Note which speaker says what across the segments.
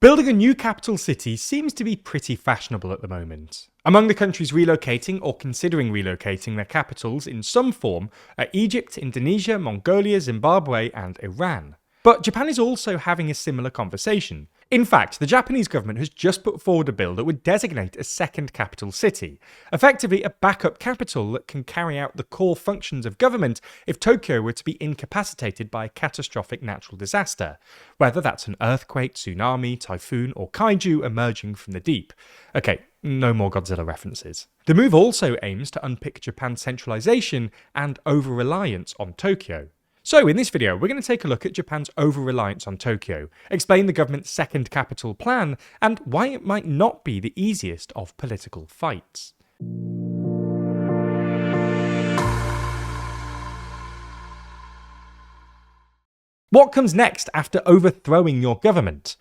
Speaker 1: Building a new capital city seems to be pretty fashionable at the moment. Among the countries relocating or considering relocating their capitals in some form are Egypt, Indonesia, Mongolia, Zimbabwe, and Iran. But Japan is also having a similar conversation. In fact, the Japanese government has just put forward a bill that would designate a second capital city, effectively a backup capital that can carry out the core functions of government if Tokyo were to be incapacitated by a catastrophic natural disaster, whether that's an earthquake, tsunami, typhoon, or kaiju emerging from the deep. Okay, no more Godzilla references. The move also aims to unpick Japan's centralization and over-reliance on Tokyo. So in this video, we're going to take a look at Japan's over-reliance on Tokyo, explain the government's second capital plan, and why it might not be the easiest of political fights. What comes next after overthrowing your government?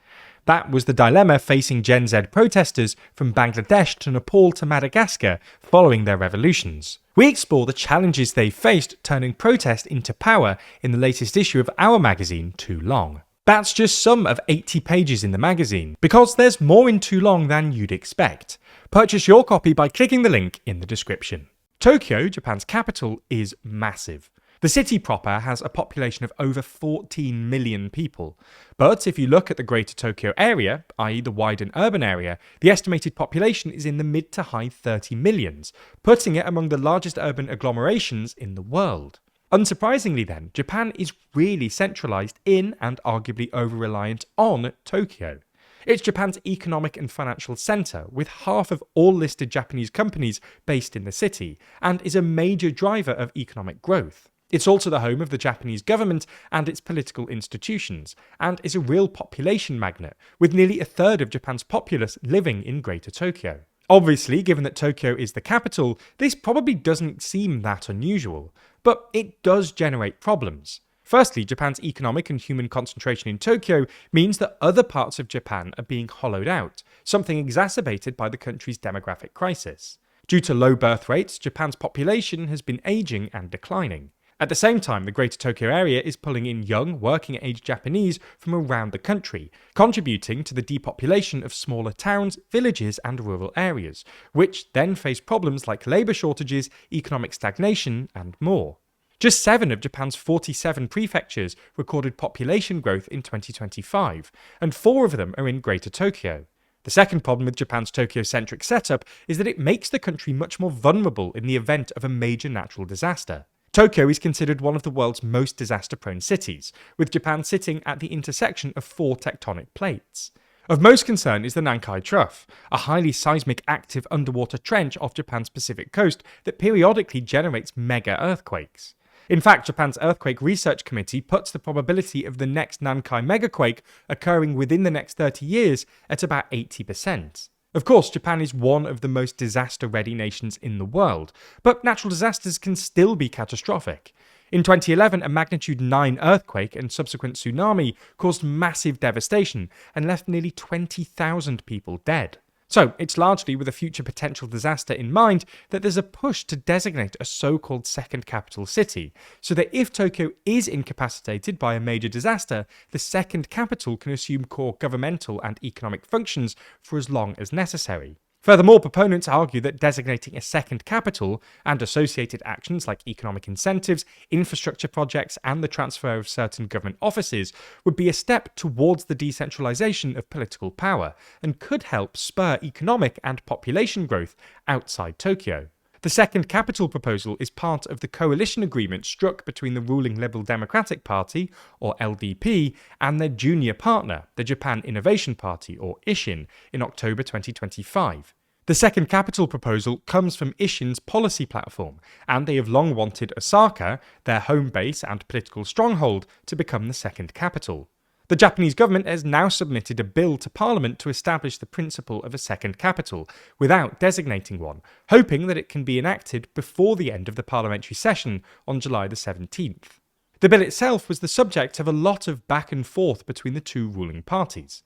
Speaker 1: That was the dilemma facing Gen Z protesters from Bangladesh to Nepal to Madagascar following their revolutions. We explore the challenges they faced turning protest into power in the latest issue of our magazine, Too Long. That's just some of 80 pages in the magazine, because there's more in Too Long than you'd expect. Purchase your copy by clicking the link in the description. Tokyo, Japan's capital, is massive. The city proper has a population of over 14 million people. But if you look at the Greater Tokyo area, i.e. the widened urban area, the estimated population is in the mid to high 30 millions, putting it among the largest urban agglomerations in the world. Unsurprisingly then, Japan is really centralized in and arguably over-reliant on Tokyo. It's Japan's economic and financial center, with half of all listed Japanese companies based in the city, and is a major driver of economic growth. It's also the home of the Japanese government and its political institutions, and is a real population magnet, with nearly a third of Japan's populace living in Greater Tokyo. Obviously, given that Tokyo is the capital, this probably doesn't seem that unusual, but it does generate problems. Firstly, Japan's economic and human concentration in Tokyo means that other parts of Japan are being hollowed out, something exacerbated by the country's demographic crisis. Due to low birth rates, Japan's population has been aging and declining. At the same time, the Greater Tokyo area is pulling in young, working-age Japanese from around the country, contributing to the depopulation of smaller towns, villages, and rural areas, which then face problems like labour shortages, economic stagnation, and more. Just 7 of Japan's 47 prefectures recorded population growth in 2025, and 4 of them are in Greater Tokyo. The second problem with Japan's Tokyo-centric setup is that it makes the country much more vulnerable in the event of a major natural disaster. Tokyo is considered one of the world's most disaster-prone cities, with Japan sitting at the intersection of 4 tectonic plates. Of most concern is the Nankai Trough, a highly seismic active underwater trench off Japan's Pacific coast that periodically generates mega earthquakes. In fact, Japan's Earthquake Research Committee puts the probability of the next Nankai megaquake occurring within the next 30 years at about 80%. Of course, Japan is one of the most disaster-ready nations in the world, but natural disasters can still be catastrophic. In 2011, a magnitude 9 earthquake and subsequent tsunami caused massive devastation and left nearly 20,000 people dead. So, it's largely with a future potential disaster in mind that there's a push to designate a so-called second capital city, so that if Tokyo is incapacitated by a major disaster, the second capital can assume core governmental and economic functions for as long as necessary. Furthermore, proponents argue that designating a second capital and associated actions like economic incentives, infrastructure projects, and the transfer of certain government offices would be a step towards the decentralization of political power and could help spur economic and population growth outside Tokyo. The second capital proposal is part of the coalition agreement struck between the ruling Liberal Democratic Party, or LDP, and their junior partner, the Japan Innovation Party, or Ishin, in October 2025. The second capital proposal comes from Ishin's policy platform, and they have long wanted Osaka, their home base and political stronghold, to become the second capital. The Japanese government has now submitted a bill to Parliament to establish the principle of a second capital, without designating one, hoping that it can be enacted before the end of the parliamentary session on July the 17th. The bill itself was the subject of a lot of back and forth between the two ruling parties.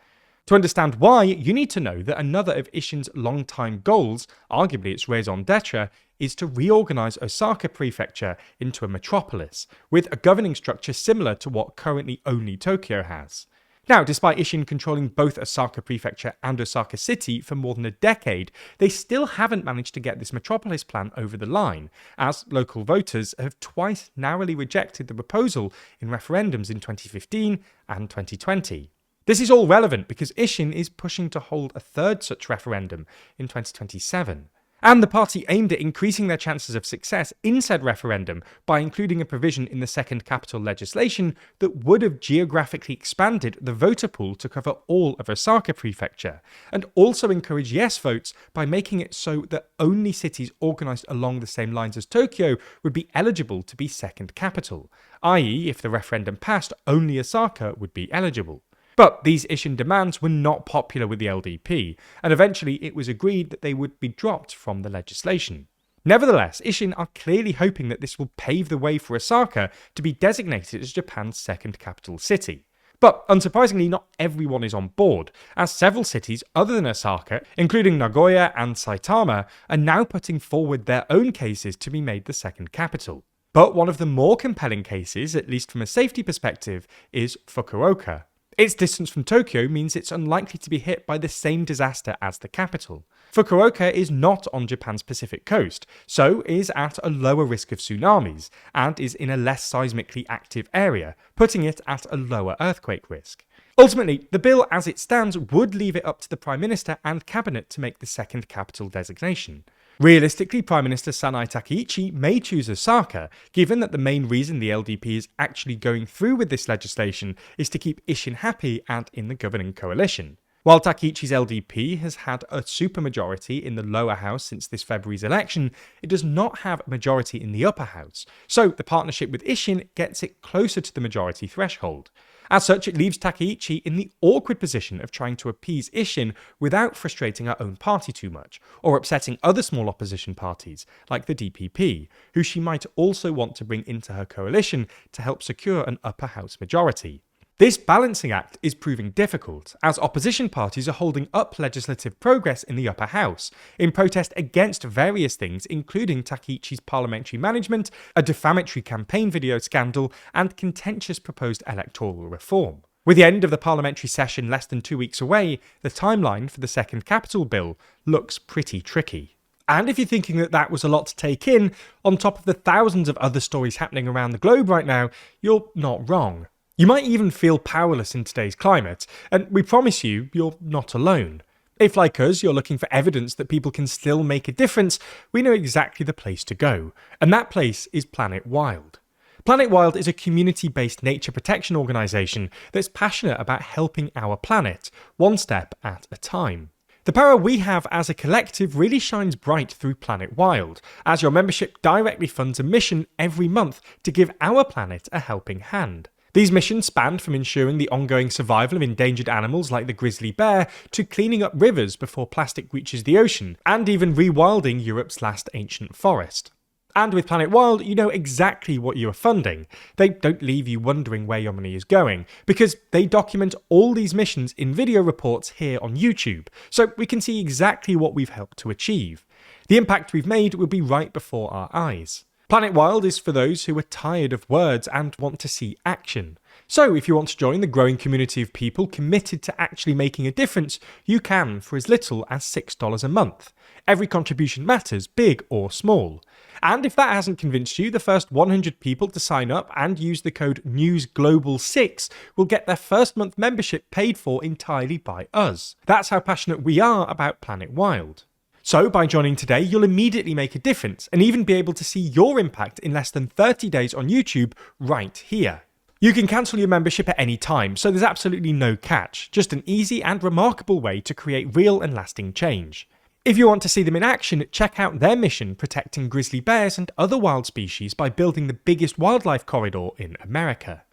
Speaker 1: To understand why, you need to know that another of Ishin's long-time goals, arguably its raison d'etre, is to reorganise Osaka Prefecture into a metropolis, with a governing structure similar to what currently only Tokyo has. Now, despite Ishin controlling both Osaka Prefecture and Osaka City for more than a decade, they still haven't managed to get this metropolis plan over the line, as local voters have twice narrowly rejected the proposal in referendums in 2015 and 2020. This is all relevant because Ishin is pushing to hold a third such referendum in 2027. And the party aimed at increasing their chances of success in said referendum by including a provision in the second capital legislation that would have geographically expanded the voter pool to cover all of Osaka Prefecture, and also encourage yes votes by making it so that only cities organised along the same lines as Tokyo would be eligible to be second capital, i.e. if the referendum passed, only Osaka would be eligible. But these Ishin demands were not popular with the LDP, and eventually it was agreed that they would be dropped from the legislation. Nevertheless, Ishin are clearly hoping that this will pave the way for Osaka to be designated as Japan's second capital city. But unsurprisingly, not everyone is on board, as several cities other than Osaka, including Nagoya and Saitama, are now putting forward their own cases to be made the second capital. But one of the more compelling cases, at least from a safety perspective, is Fukuoka. Its distance from Tokyo means it's unlikely to be hit by the same disaster as the capital. Fukuoka is not on Japan's Pacific coast, so is at a lower risk of tsunamis, and is in a less seismically active area, putting it at a lower earthquake risk. Ultimately, the bill as it stands would leave it up to the Prime Minister and Cabinet to make the second capital designation. Realistically, Prime Minister Sanai Takaichi may choose Osaka, given that the main reason the LDP is actually going through with this legislation is to keep Ishin happy and in the governing coalition. While Takaichi's LDP has had a supermajority in the lower house since this February's election, it does not have a majority in the upper house, so the partnership with Ishin gets it closer to the majority threshold. As such, it leaves Takaichi in the awkward position of trying to appease Ishin without frustrating her own party too much, or upsetting other small opposition parties, like the DPP, who she might also want to bring into her coalition to help secure an upper house majority. This balancing act is proving difficult, as opposition parties are holding up legislative progress in the upper house, in protest against various things including Takaichi's parliamentary management, a defamatory campaign video scandal, and contentious proposed electoral reform. With the end of the parliamentary session less than 2 weeks away, the timeline for the second capital bill looks pretty tricky. And if you're thinking that that was a lot to take in, on top of the thousands of other stories happening around the globe right now, you're not wrong. You might even feel powerless in today's climate, and we promise you, you're not alone. If, like us, you're looking for evidence that people can still make a difference, we know exactly the place to go, and that place is Planet Wild. Planet Wild is a community-based nature protection organisation that's passionate about helping our planet, one step at a time. The power we have as a collective really shines bright through Planet Wild, as your membership directly funds a mission every month to give our planet a helping hand. These missions spanned from ensuring the ongoing survival of endangered animals like the grizzly bear to cleaning up rivers before plastic reaches the ocean, and even rewilding Europe's last ancient forest. And with Planet Wild, you know exactly what you are funding. They don't leave you wondering where your money is going, because they document all these missions in video reports here on YouTube, so we can see exactly what we've helped to achieve. The impact we've made will be right before our eyes. Planet Wild is for those who are tired of words and want to see action. So if you want to join the growing community of people committed to actually making a difference, you can for as little as $6 a month. Every contribution matters, big or small. And if that hasn't convinced you, the first 100 people to sign up and use the code NEWSGLOBAL6 will get their first month membership paid for entirely by us. That's how passionate we are about Planet Wild. So by joining today, you'll immediately make a difference and even be able to see your impact in less than 30 days on YouTube right here. You can cancel your membership at any time, so there's absolutely no catch, just an easy and remarkable way to create real and lasting change. If you want to see them in action, check out their mission protecting grizzly bears and other wild species by building the biggest wildlife corridor in America.